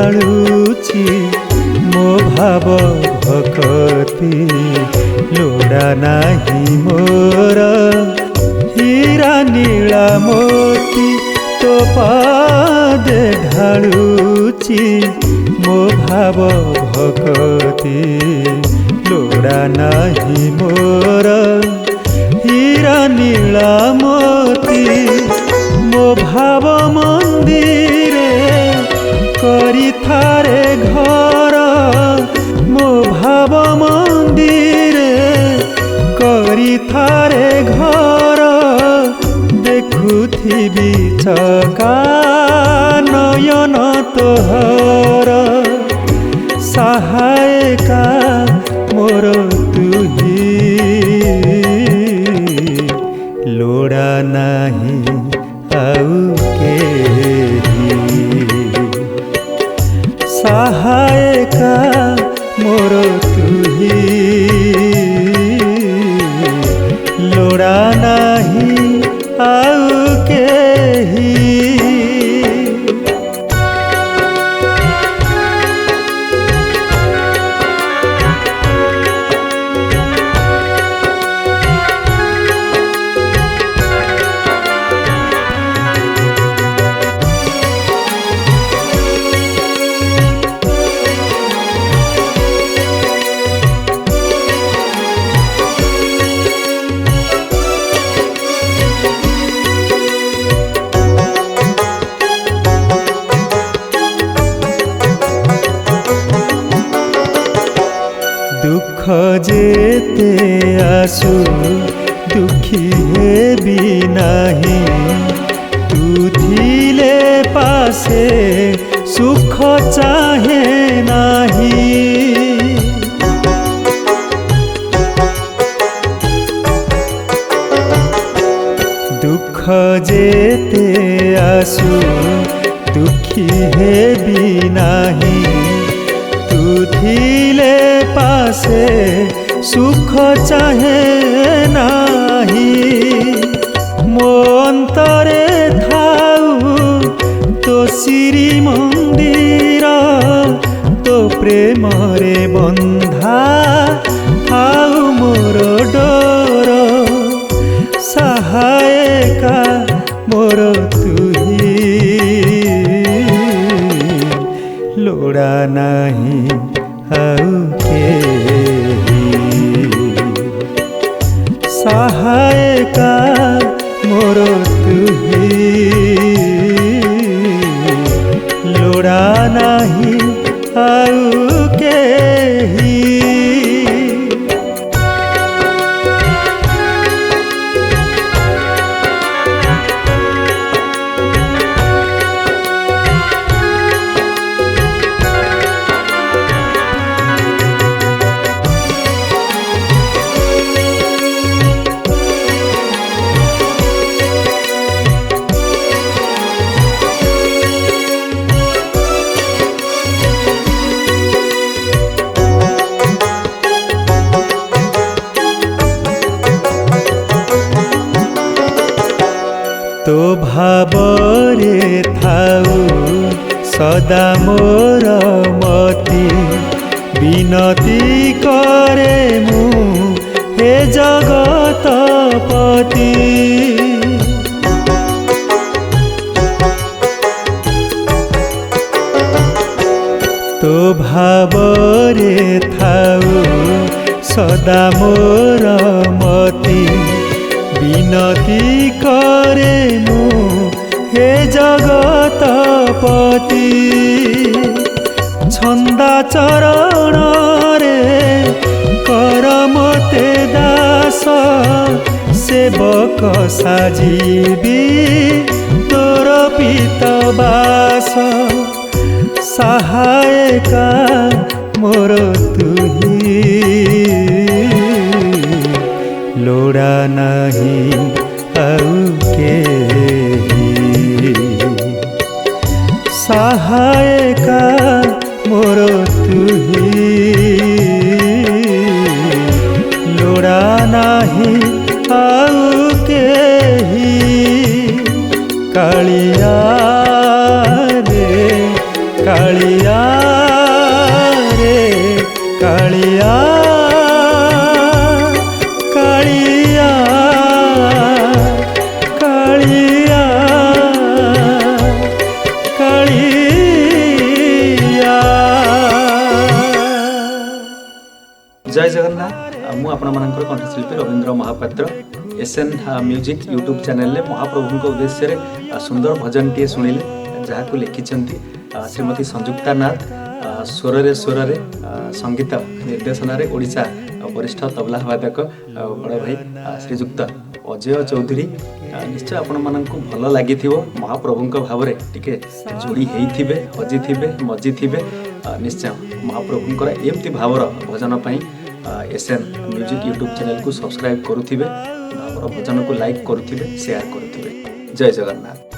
ढालुची मो भाव भक्ति लोड़ा नाही मोर हीरा नीला मोती तो पादे ढालुची मो भाव भक्ति लोड़ा नाही मोर हीरा नीला मोती मो भाव मंदिरे करी थारे घर मो भाव मंदिरे करी थारे घर देखुथिबी चका नयन तोहर सहायका मोर तुही लोड़ा नाही आउ केही सहायका मोर तुही लोड़ा नाही आउ केही। दुख जेते आसु दुखी हेबी नाही तू थिले पासे सुख चाहे नाही दुख जेते आसु दुखी हेबी नाही तू थिले पासे सुख चाहे नाही मो अंतरे थाऊ तो श्री मंदिर तो प्रेम रे बंधा थाऊ मोर डोर सहायका मोर तुही लोड़ा नाही आउ केही सहायका मोर तुही लोड़ा नाही आउ केही। तो भावरे थाऊ सदा मोर मती विनती करे मु हे जगतपति तो भावरे थाऊ सदा मोर मती विनती करे मु हे जगतपति छंदा चरण रे कर मते दास सेवक साजीबी तोर पीतबास सहायका मोर तुही लोड़ा नाही आउ केही सहायका मोर तुही लोड़ा नाही आउ केही कालिया रे कालिया आपणମାନଙ୍କର कंठशिल्पी Rabindra Mahapatra SN music YouTube channel रे महाप्रभु उद्देश्य रे सुंदर भजन टी शुणिले जहाँ को लिखिंट श्रीमती संजुक्ता नाथ स्वर रे संगीत निर्देशन रे ओडिशा वरिष्ठ तबला वादक बड़ भाई श्रीजुक्त अजय चौधरी निश्चय आपण मानक भल लगी महाप्रभु भाव में टिके जोड़ी होइथिबे हजिथिबे मजिथिबे निश्चय महाप्रभुंकर एमती भावर भजन पाई एसएन म्यूजिक यूट्यूब चैनल को सब्सक्राइब करुथिबे भावर भजन को लाइक करुथिबे शेयर करुथिबे। जय जगन्नाथ।